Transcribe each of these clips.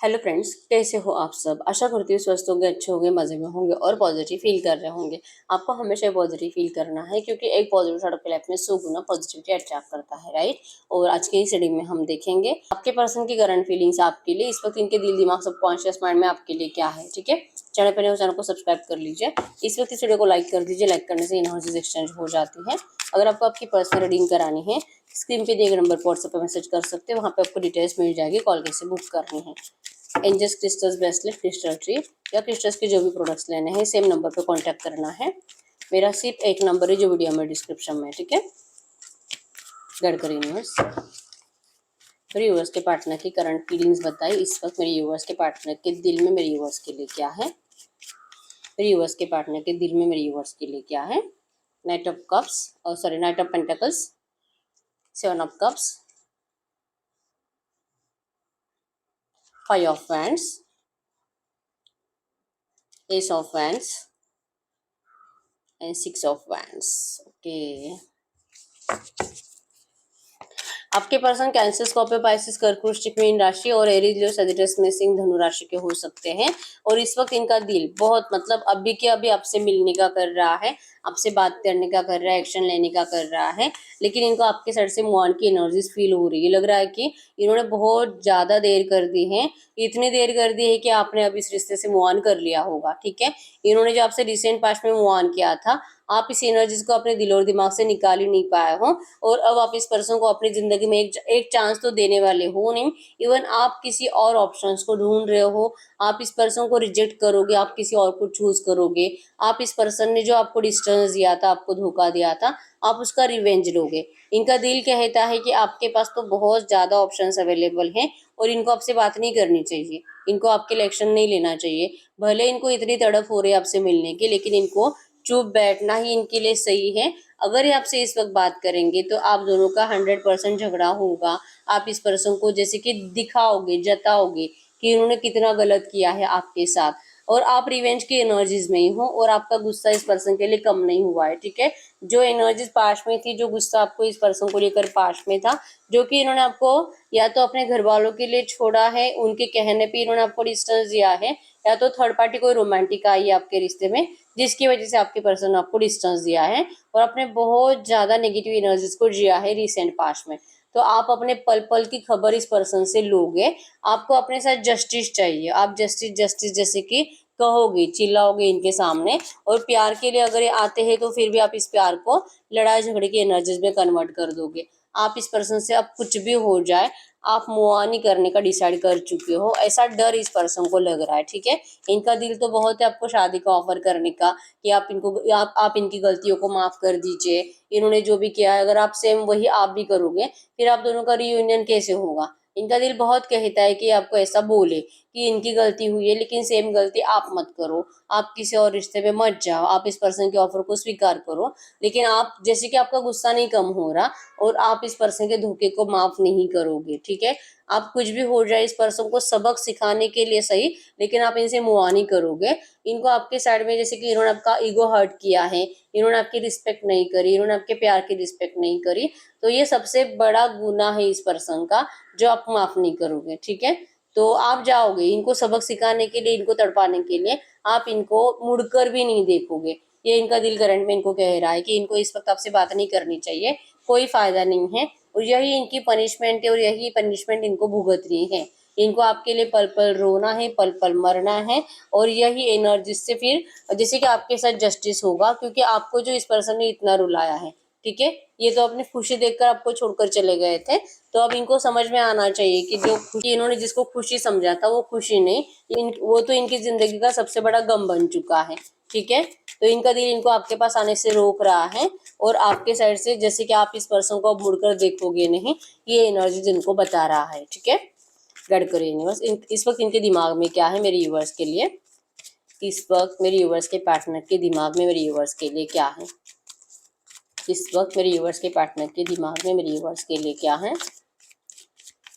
Hello friends, कैसे हो आप सब। आशा करती हूँ स्वस्थ होंगे, अच्छे होंगे, मजे में होंगे और पॉजिटिव फील कर रहे होंगे। आपको हमेशा पॉजिटिव फील करना है क्योंकि एक पॉजिटिव थॉट आपकी लाइफ में 100 गुना पॉजिटिविटी अट्रैक्ट करता है, राइट। और आज के इस रीडिंग में हम देखेंगे आपके पर्सन की करंट फीलिंग्स आपके लिए इस वक्त, इनके दिल दिमाग सबकॉन्शियस माइंड में आपके लिए क्या है। ठीक है, चैनल पर चैनल को सब्सक्राइब कर लीजिए। इस वक्त इस वीडियो को लाइक कर दीजिए। लाइक करने से एनर्जीज एक्सचेंज हो जाती है। अगर आपको आपकी पर्सनल रीडिंग करानी है, स्क्रीन पे दिए गए नंबर पर व्हाट्सएप पर मैसेज कर सकते हैं। वहाँ पे आपको डिटेल्स मिल जाएगी, कॉल कैसे बुक करनी है। Angels crystals bracelet, crystal tree या क्रिस्टल्स के जो भी प्रोडक्ट्स लेने हैं सेम नंबर पे कांटेक्ट करना है। मेरा सिर्फ एक नंबर है जो वीडियो में डिस्क्रिप्शन में, ठीक है। गड़कर यूनिवर्स, मेरे यूवर्स के पार्टनर की करंट फीलिंग्स बताइए इस वक्त। मेरे यूवर्स के पार्टनर के दिल में मेरे यूवर्स के लिए क्या है। मेरे यूवर्स के पार्टनर के दिल में मेरे यूवर्स के लिए क्या है। Night of cups, sorry, night of pentacles, 7 of cups, 5 of wands, S of wands and 6 of wands. Okay, आपके पर्सन कैंसर, स्कॉर्पियो, पाइसेस, कर्क, वृश्चिक, मीन राशि और एरीज, लियो, सजिटेरियस में सिंह, धनु राशि के हो सकते हैं। और इस वक्त इनका दिल बहुत मतलब अभी के अभी आपसे मिलने का कर रहा है, आपसे बात करने का कर रहा है, एक्शन लेने का कर रहा है। लेकिन इनको आपके साइड से मूव ऑन की एनर्जीज फील हो रही है। लग रहा है कि इन्होंने बहुत ज्यादा देर कर दी है, इतनी देर कर दी है कि आपने अब इस रिश्ते से मूव ऑन कर लिया होगा। ठीक है, इन्होंने जो आपसे रिसेंट पास्ट में मूव ऑन किया था, आप इस एनर्जीज को अपने दिल और दिमाग से निकाल ही नहीं पाए हो। और अब आप इस पर्सन को अपनी जिंदगी में एक चांस तो देने वाले हो नहीं। इवन आप किसी और ऑप्शंस को ढूंढ रहे हो। आप इस पर्सन को रिजेक्ट करोगे, आप किसी और को चूज करोगे। आप इस पर्सन ने जो आपको डिस्टेंस दिया था, आपको धोखा दिया था, आप उसका रिवेंज लोगे। इनका दिल कहता है कि आपके पास तो बहुत ज्यादा ऑप्शंस अवेलेबल हैं और इनको आपसे बात नहीं करनी चाहिए, इनको आपके लिए एक्शन नहीं लेना चाहिए। भले इनको इतनी तड़प हो रही है आपसे मिलने की, लेकिन इनको चुप बैठना ही इनके लिए सही है। अगर ये आपसे इस वक्त बात करेंगे तो आप दोनों का 100% झगड़ा होगा। आप इस पर्सन को जैसे कि दिखाओगे, जताओगे कि इन्होंने कितना गलत किया है आपके साथ। और आप रिवेंज की एनर्जीज में ही हो और आपका गुस्सा इस पर्सन के लिए कम नहीं हुआ है। ठीक है, जो एनर्जीज पास में थी, जो गुस्सा आपको इस पर्सन को लेकर पास में था, जो कि इन्होंने आपको या तो अपने घर वालों के लिए छोड़ा है, उनके कहने पे इन्होंने आपको डिस्टेंस दिया है, या तो थर्ड पार्टी कोई रोमांटिक आई है आपके रिश्ते में, जिसकी वजह से आपके पर्सन ने आपको डिस्टेंस दिया है और अपने बहुत ज्यादा नेगेटिव एनर्जीज को जिया है रिसेंट पास्ट में। तो आप अपने पल पल की खबर इस पर्सन से लोगे। आपको अपने साथ जस्टिस चाहिए। आप जस्टिस जस्टिस जैसे कि कहोगे, चिल्लाओगे इनके सामने। और प्यार के लिए अगर ये आते हैं तो फिर भी आप इस प्यार को लड़ाई झगड़े की एनर्जीज में कन्वर्ट कर दोगे। आप इस पर्सन से अब कुछ भी हो जाए, आप मूव ऑन ही करने का डिसाइड कर चुके हो, ऐसा डर इस पर्सन को लग रहा है। ठीक है, इनका दिल तो बहुत है आपको शादी का ऑफर करने का, कि आप इनको आप इनकी गलतियों को माफ कर दीजिए। इन्होंने जो भी किया है अगर आप सेम वही आप भी करोगे, फिर आप दोनों का रियूनियन कैसे होगा। इनका दिल बहुत कहता है कि आपको ऐसा बोले कि इनकी गलती हुई है, लेकिन सेम गलती आप मत करो, आप किसी और रिश्ते में मत जाओ, आप इस पर्सन के ऑफर को स्वीकार करो। लेकिन आप जैसे कि आपका गुस्सा नहीं कम हो रहा और आप इस पर्सन के धोखे को माफ नहीं करोगे। ठीक है, आप कुछ भी हो जाए इस पर्सन को सबक सिखाने के लिए सही, लेकिन आप इनसे मूव ऑन ही करोगे। इनको आपके साइड में जैसे कि इन्होंने आपका ईगो हर्ट किया है, इन्होंने आपकी रिस्पेक्ट नहीं करी, इन्होंने आपके प्यार की रिस्पेक्ट नहीं करी, तो ये सबसे बड़ा गुनाह है इस पर्सन का, जो आप माफ नहीं करोगे। ठीक है, तो आप जाओगे इनको सबक सिखाने के लिए, इनको तड़पाने के लिए, आप इनको मुड़कर भी नहीं देखोगे। ये इनका दिल करंट में इनको कह रहा है कि इनको इस वक्त आपसे बात नहीं करनी चाहिए, कोई फायदा नहीं है। और यही इनकी पनिशमेंट है और यही पनिशमेंट इनको भुगतनी है। इनको आपके लिए पल पल रोना है, पल पल मरना है। और यही एनर्जी से फिर जैसे कि आपके साथ जस्टिस होगा, क्योंकि आपको जो इस पर्सन ने इतना रुलाया है। ठीक है, ये तो अपनी खुशी देखकर आपको छोड़कर चले गए थे, तो अब इनको समझ में आना चाहिए कि जो खुशी इन्होंने जिसको खुशी समझा था वो खुशी नहीं, वो तो इनकी जिंदगी का सबसे बड़ा गम बन चुका है। ठीक है, तो इनका दिल इनको आपके पास आने से रोक रहा है और आपके साइड से जैसे कि आप इस पर्सन को अब मुड़कर देखोगे नहीं, ये एनर्जी जिनको बता रहा है। ठीक है, गाइड करिए यूनिवर्स। इस वक्त इनके दिमाग में क्या है मेरे यूवर्स के लिए। इस वक्त मेरे यूवर्स के पार्टनर के दिमाग में मेरे यूवर्स के लिए क्या है। इस वक्त मेरे यूवर्स के पार्टनर के दिमाग में मेरे यूवर्स के लिए क्या है।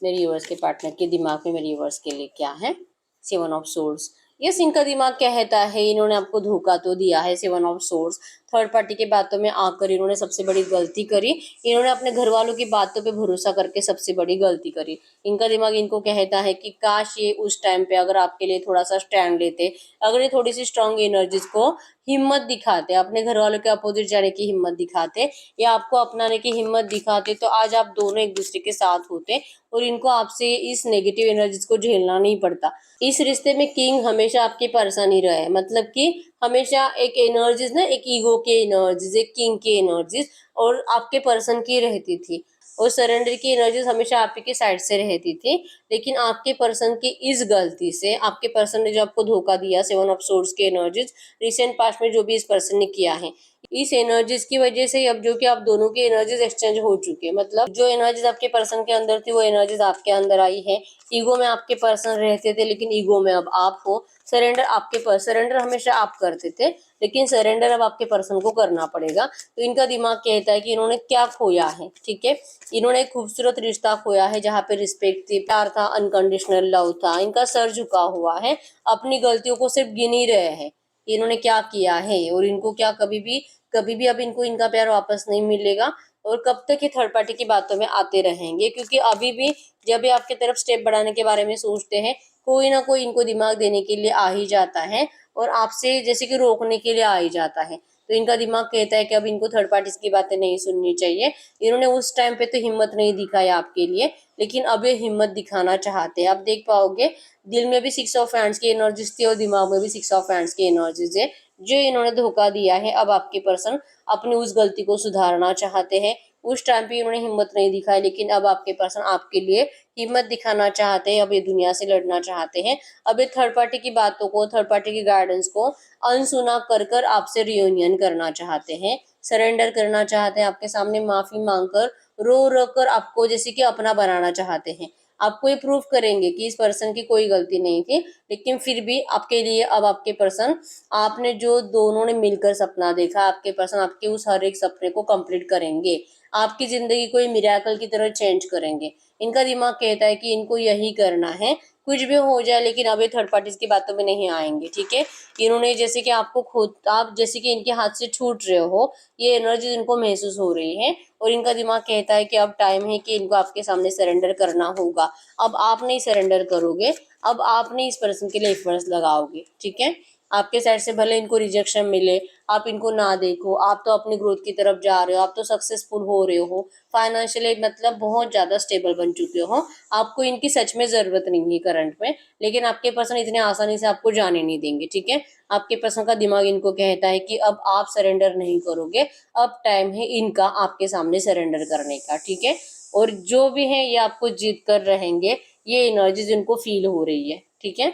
मेरे यूवर्स के पार्टनर के दिमाग में मेरे यूवर्स के लिए क्या है। 7 ऑफ सोर्ड्स। यस, इनका दिमाग कहता है इन्होंने आपको धोखा तो दिया है। 7 ऑफ सोर्ड्स, थर्ड पार्टी के बातों में आकर इन्होंने सबसे बड़ी गलती करी। इन्होंने अपने घर वालों की बातों पे भरोसा करके सबसे बड़ी गलती करी। इनका दिमाग इनको कहता है कि काश ये उस टाइम पे अगर आपके लिए थोड़ा सा स्टैंड लेते, अगर ये थोड़ी सी स्ट्रांग एनर्जीज को हिम्मत दिखाते, अपने घर वालों के अपोजिट जाने की हिम्मत दिखाते या आपको अपनाने की हिम्मत दिखाते, तो आज आप दोनों एक दूसरे के साथ होते और इनको आपसे इस नेगेटिव एनर्जीज को झेलना नहीं पड़ता। इस रिश्ते में किंग हमेशा आपके पर्सन ही रहे, मतलब कि हमेशा एक एनर्जीज ना, एक ईगो के एनर्जीज, एक किंग की एनर्जीज और आपके पर्सन की रहती थी और सरेंडर की एनर्जीज हमेशा आप ही के साइड से रहती थी। लेकिन आपके पर्सन की इस गलती से, आपके पर्सन ने जो आपको धोखा दिया, 7 ऑफ सोर्ड्स की एनर्जीज रिसेंट पास्ट में जो भी इस पर्सन ने किया है, इस एनर्जीज की वजह से अब जो कि आप दोनों की एनर्जीज एक्सचेंज हो चुके हैं, मतलब जो एनर्जीज आपके पर्सन के अंदर थी वो एनर्जीज आपके अंदर आई है। ईगो में आपके पर्सन रहते थे लेकिन ईगो में अब आप हो। सरेंडर हमेशा आप करते थे लेकिन सरेंडर अब आपके पर्सन को करना पड़ेगा। तो इनका दिमाग कहता है कि इन्होंने क्या खोया है, ठीक है। इन्होंने एक खूबसूरत रिश्ता खोया है जहाँ पे रिस्पेक्ट थी, प्यार था, अनकंडीशनल लव था। इनका सर झुका हुआ है, अपनी गलतियों को सिर्फ गिन ही रहे हैं इन्होंने क्या किया है और इनको क्या कभी भी अब इनको इनका प्यार वापस नहीं मिलेगा। और कब तक ये थर्ड पार्टी की बातों में आते रहेंगे, क्योंकि अभी भी जब ये आपके तरफ स्टेप बढ़ाने के बारे में सोचते हैं, कोई ना कोई इनको दिमाग देने के लिए आ ही जाता है और आपसे जैसे कि रोकने के लिए आ ही जाता है। तो इनका दिमाग कहता है कि अब इनको थर्ड पार्टीज की बातें नहीं सुननी चाहिए। इन्होंने उस टाइम पे तो हिम्मत नहीं दिखाया आपके लिए, लेकिन अब ये हिम्मत दिखाना चाहते हैं। आप देख पाओगे दिल में भी 6 ऑफ हैंड्स की एनर्जीज थी और दिमाग में भी 6 ऑफ हैंड्स की एनर्जीज है। जो इन्होंने धोखा दिया है, अब आपके पर्सन अपनी उस गलती को सुधारना चाहते हैं। उस टाइम पे इन्होंने हिम्मत नहीं दिखाई, लेकिन अब आपके पर्सन आपके लिए हिम्मत दिखाना चाहते हैं। अब ये दुनिया से लड़ना चाहते हैं। अब ये थर्ड पार्टी की बातों को, थर्ड पार्टी की गाइडेंस को अनसुना कर कर आपसे रियूनियन करना चाहते हैं, सरेंडर करना चाहते हैं, आपके सामने माफी मांगकर रो रो कर आपको जैसे कि अपना बनाना चाहते हैं। आपको ये प्रूव करेंगे कि इस पर्सन की कोई गलती नहीं थी, लेकिन फिर भी आपके लिए अब आपके पर्सन, आपने जो दोनों ने मिलकर सपना देखा, आपके पर्सन आपके उस हर एक सपने को कंप्लीट करेंगे, आपकी जिंदगी को मिराकल की तरह चेंज करेंगे। इनका दिमाग कहता है कि इनको यही करना है, कुछ भी हो जाए, लेकिन अब ये थर्ड पार्टीज की बातों में नहीं आएंगे, ठीक है। इन्होंने जैसे कि आपको खुद, आप जैसे कि इनके हाथ से छूट रहे हो, ये एनर्जी इनको महसूस हो रही है और इनका दिमाग कहता है कि अब टाइम है कि इनको आपके सामने सरेंडर करना होगा। अब आप नहीं सरेंडर करोगे, अब आप नहीं इस पर्सन के लिए एफर्ट्स लगाओगे, ठीक है। आपके साइड से भले इनको रिजेक्शन मिले, आप इनको ना देखो, आप तो अपनी ग्रोथ की तरफ जा रहे हो, आप तो सक्सेसफुल हो रहे हो, फाइनेंशियली मतलब बहुत ज्यादा स्टेबल बन चुके हो, आपको इनकी सच में जरूरत नहीं है करंट में, लेकिन आपके पर्सन इतने आसानी से आपको जाने नहीं देंगे, ठीक है। आपके पर्सन का दिमाग इनको कहता है कि अब आप सरेंडर नहीं करोगे, अब टाइम है इनका आपके सामने सरेंडर करने का, ठीक है। और जो भी है ये आपको जीत कर रहेंगे, ये एनर्जीज इनको फील हो रही है, ठीक है।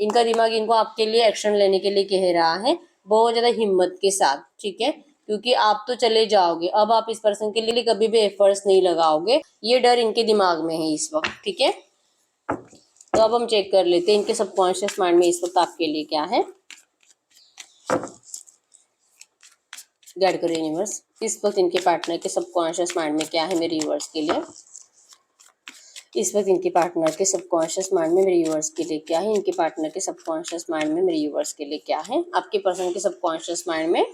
इनका दिमाग इनको आपके लिए एक्शन लेने के लिए कह रहा है, बहुत ज्यादा हिम्मत के साथ, ठीक है। क्योंकि आप तो चले जाओगे, अब आप इस पर्सन के लिए कभी भी एफर्ट्स नहीं लगाओगे, ये डर इनके दिमाग में है इस वक्त, ठीक है। तो अब हम चेक कर लेते हैं इनके सबकॉन्शियस माइंड में इस वक्त आपके लिए क्या है। गाइड करो यूनिवर्स, इस वक्त इनके पार्टनर के सबकॉन्शियस माइंड में क्या है मेरे व्यूअर्स के लिए। इस वक्त इनके पार्टनर के सबकॉन्शियस माइंड में मेरे व्यूअर्स के लिए क्या है। इनके पार्टनर के सबकॉन्शियस माइंड में मेरे व्यूअर्स के लिए क्या है। आपके पर्सन के सबकॉन्शियस माइंड में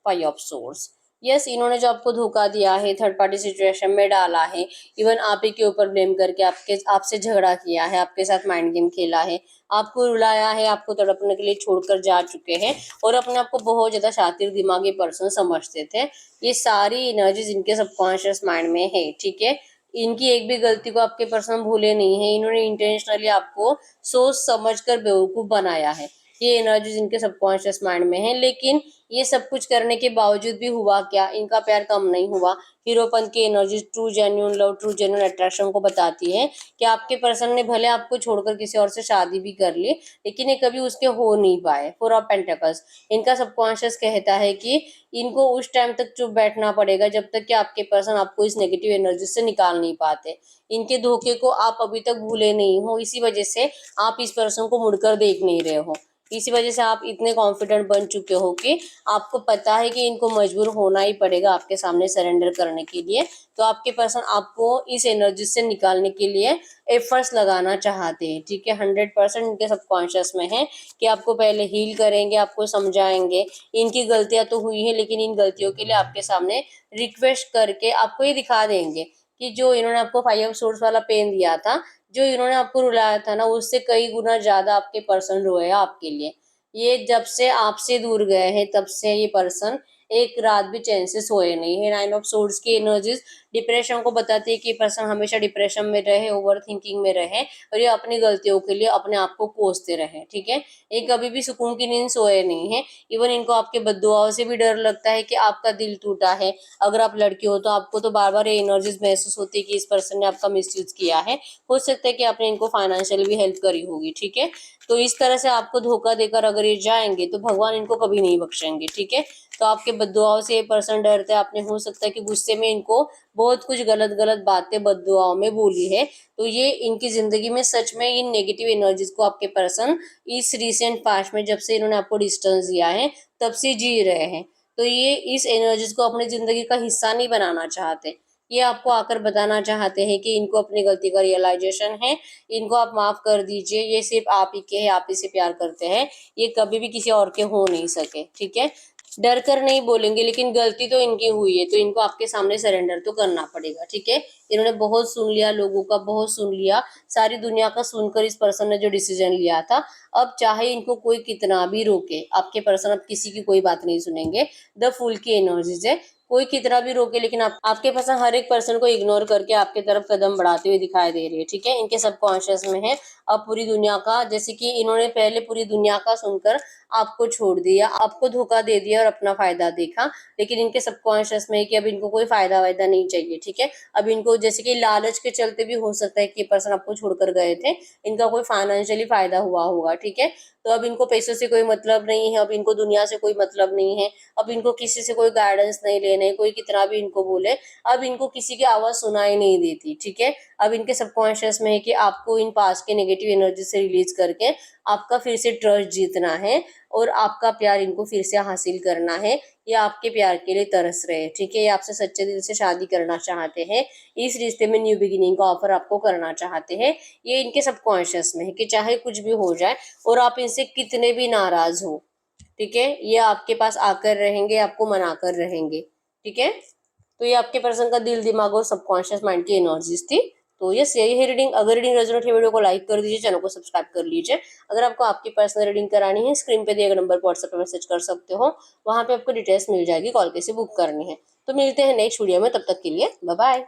5 ऑफ सोर्ड्स। यस, इन्होंने जो आपको धोखा दिया है, थर्ड पार्टी सिचुएशन में डाला है, इवन आप ही के ऊपर ब्लेम करके आपसे झगड़ा किया है, आपके साथ माइंड गेम खेला है, आपको रुलाया है, आपको तड़पने के लिए छोड़कर जा चुके हैं और अपने आप को बहुत ज्यादा शातिर दिमागी पर्सन समझते थे। ये सारी एनर्जीज इनके सबकॉन्शियस माइंड में है, ठीक है। इनकी एक भी गलती को आपके पर्सन भूले नहीं है, इन्होंने इंटेंशनली आपको सोच समझकर बेवकूफ बनाया है। ये एनर्जीज इनके सबकॉन्शियस माइंड में है, लेकिन ये सब कुछ करने के बावजूद भी हुआ क्या, इनका प्यार कम नहीं हुआ। हीरोपन की energy true genuine love, true genuine attraction को बताती है कि आपके पर्सन ने भले आपको छोड़कर किसी और से शादी भी कर ली, लेकिन ये कभी उसके हो नहीं पाए। 4 ऑफ पेंटिकल्स, इनका सबकॉन्शियस कहता है कि इनको उस टाइम तक चुप बैठना पड़ेगा जब तक कि आपके पर्सन आपको इस नेगेटिव एनर्जी से निकाल नहीं पाते। इनके धोखे को आप अभी तक भूले नहीं हो, इसी वजह से आप इस पर्सन को मुड़कर देख नहीं रहे हो। इसी वजह से आप इतने कॉन्फिडेंट बन चुके हो कि आपको पता है कि इनको मजबूर होना ही पड़ेगा आपके सामने सरेंडर करने के लिए। तो आपके पर्सन आपको इस एनर्जी से निकालने के लिए एफर्ट्स लगाना चाहते हैं, ठीक है। 100% इनके सबकॉन्शियस में है कि आपको पहले हील करेंगे, आपको समझाएंगे। इनकी गलतियां तो हुई है, लेकिन इन गलतियों के लिए आपके सामने रिक्वेस्ट करके आपको ये दिखा देंगे कि जो इन्होंने आपको 5 ऑफ सोर्ड्स वाला पेन दिया था, जो इन्होंने आपको रुलाया था ना, उससे कई गुना ज्यादा आपके पर्सन रोए आपके लिए। ये जब से आपसे दूर गए हैं तब से ये पर्सन एक रात भी चैन से सोए नहीं है। 9 ऑफ सोर्ड्स की एनर्जीज डिप्रेशन को बताती है कि पर्सन हमेशा डिप्रेशन में रहे, ओवर थिंकिंग में रहे और ये अपनी गलतियों के लिए अपने आप को कोसते रहे, ठीक है। ये कभी भी सुकून की नींद सोए नहीं है। इवन इनको आपके बद्दुआओं से भी डर लगता है कि आपका दिल टूटा है। अगर आप लड़की हो तो आपको तो बार बार ये एनर्जीज महसूस होती है कि इस पर्सन ने आपका मिसयूज किया है। हो सकता है कि आपने इनको फाइनेंशियली भी हेल्प करी होगी, ठीक है। तो इस तरह से आपको धोखा देकर अगर ये जाएंगे तो भगवान इनको कभी नहीं बख्शेंगे, ठीक है। तो आपके बद्दुआओं से ये पर्सन डरते हैं। आपने हो सकता है कि गुस्से में इनको बहुत कुछ गलत गलत बातें बद्दुआओं में बोली है। तो ये इनकी जिंदगी में सच में इन नेगेटिव एनर्जीज को आपके पर्सन इस रिसेंट पास्ट में जब से इन्होंने आपको डिस्टेंस दिया है तब से जी रहे हैं। तो ये इस एनर्जीज को अपनी जिंदगी का हिस्सा नहीं बनाना चाहते। ये आपको आकर बताना चाहते हैं कि इनको अपनी गलती का रियलाइजेशन है, इनको आप माफ कर दीजिए। ये सिर्फ आप ही के हैं, आप ही से प्यार करते हैं, ये कभी भी किसी और के हो नहीं सके, ठीक है। डर कर नहीं बोलेंगे, लेकिन गलती तो इनकी हुई है तो इनको आपके सामने सरेंडर तो करना पड़ेगा, ठीक है। इन्होंने बहुत सुन लिया, लोगों का बहुत सुन लिया, सारी दुनिया का सुनकर इस पर्सन ने जो डिसीजन लिया था। अब चाहे इनको कोई कितना भी रोके, आपके पर्सन अब किसी की कोई बात नहीं सुनेंगे। द फूल की एनर्जीज है, कोई कितना भी रोके, लेकिन आपके पास हर एक पर्सन को इग्नोर करके आपके तरफ कदम बढ़ाते हुए दिखाई दे रही है, ठीक है। इनके सबकॉन्शियस में है अब पूरी दुनिया का, जैसे कि इन्होंने पहले पूरी दुनिया का सुनकर आपको छोड़ दिया, आपको धोखा दे दिया और अपना फायदा देखा। लेकिन इनके सबकॉन्शियस में है कि अब इनको कोई फायदा वायदा नहीं चाहिए, ठीक है। अब इनको जैसे कि लालच के चलते भी हो सकता है कि ये पर्सन आपको छोड़कर गए थे, इनका कोई फाइनेंशियली फायदा हुआ होगा, ठीक है। तो अब इनको पैसों से कोई मतलब नहीं है, अब इनको दुनिया से कोई मतलब नहीं है, अब इनको किसी से कोई गाइडेंस नहीं लेने, कोई कितना भी इनको बोले अब इनको किसी की आवाज सुनाई नहीं देती, ठीक है। अब इनके सबकॉन्शियस में है कि आपको इन पास्ट के नेगेटिव एनर्जी से रिलीज करके आपका फिर से ट्रस्ट जीतना है और आपका प्यार इनको फिर से हासिल करना है। ये आपके प्यार के लिए तरस रहे हैं, ठीक है। ये आपसे सच्चे दिल से शादी करना चाहते हैं, इस रिश्ते में न्यू बिगिनिंग का ऑफर आपको करना चाहते हैं। ये इनके सबकॉन्शियस में है कि चाहे कुछ भी हो जाए और आप इनसे कितने भी नाराज हो, ठीक है, ये आपके पास आकर रहेंगे, आपको मनाकर रहेंगे, ठीक है। तो ये आपके पर्सन का दिल, दिमाग और सबकॉन्शियस माइंड की एनर्जीज थी। तो यस, यही है रीडिंग। अगर रीडिंग रेजोनेट है, वीडियो को लाइक कर दीजिए, चैनल को सब्सक्राइब कर लीजिए। अगर आपको आपकी पर्सनल रीडिंग करानी है, स्क्रीन पे दिए गए नंबर पर व्हाट्सएप पे मैसेज कर सकते हो, वहां पे आपको डिटेल्स मिल जाएगी, कॉल कैसे बुक करनी है। तो मिलते हैं नेक्स्ट वीडियो में, तब तक के लिए बाय बाय।